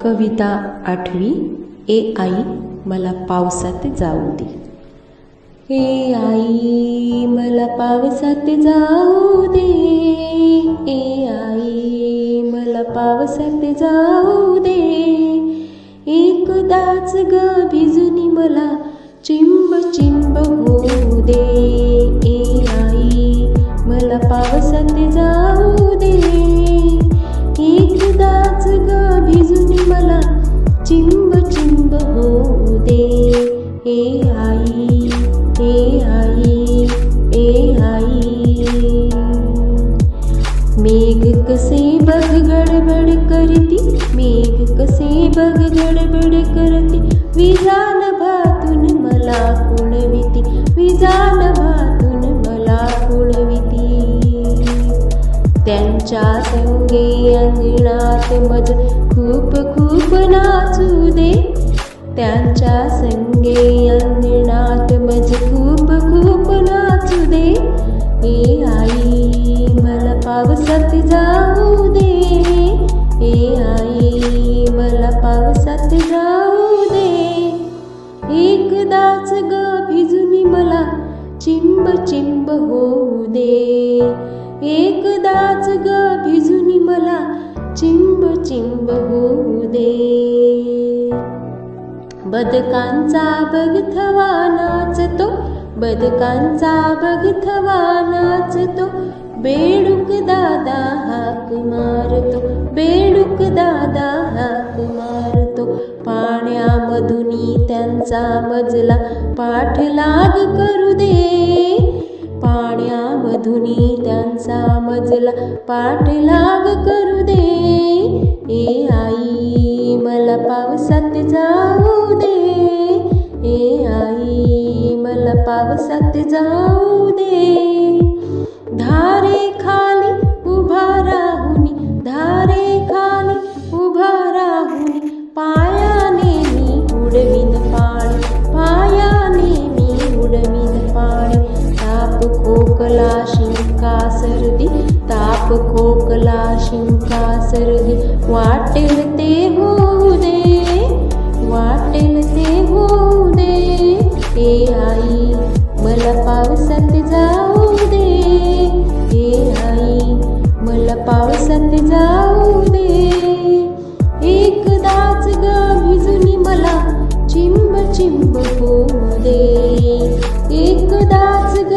कविता 8वी. ए आई मला पावसात जाऊ दे. ए आई मला पावसात जाऊ दे. ए आई मला पावसात जाऊ दे. एकदाच ग भिजूनी मला चिंब चिंब होऊ दे. ए आई मला पावसात जाऊ दे. एकदाच ग भिजूनी मला चिंब चिंब होऊ दे. ए आई, ए आई, ए आई. मेघ कसे बघ गडबड करती, मेघ कसे बघ गडबड करती. विजान भातून मला कुणविती, विजान भातून मला कुणविती. त्यांच्या संगे अंगणात मज खूप खूप नाचू दे. त्यांच्या संगे अंगणात मज खूप खूप नाचू दे. ए आई मला पावसात जाऊ दे. ए आई मला पावसात जाऊ दे. एकदाच ग भिजूनी मला चिंब चिंब होऊ दे. एकदाच ग भिजूनी मला चिंब चिंब होऊ दे. बदकांचा बगथवा नाचतो, बदकांचा बगथवा नाचतो. बेडूक दादा हाक मारतो, बेडूक दादा हाक मारतो. पाण्यामधुनी त्यांचा मजला पाठलाग करू दे. पाण्यामधुनी त्यांचा मजला पाठलाग करू दे. ए आई मला पावसात जाऊ दे. ए आई मला पावसात जाऊ दे. धारे खाली उभा राहुनी, धारे खाली उभा राहुनी. पायाने मी उडवीन पाणी, पायाने मी उडवीन पाणी. ताप खोकला शिंका सर्दी, ताप खोकला शिंका सर्दी. वाटेल ते होऊ दे, वाटेल ते होऊ दे. ए आई मला पावसात जाऊ दे. ए आई मला पावसात जाऊ दे. एकदाच ग भिजूनी मला चिंब चिंब होऊ दे. एकदाच ग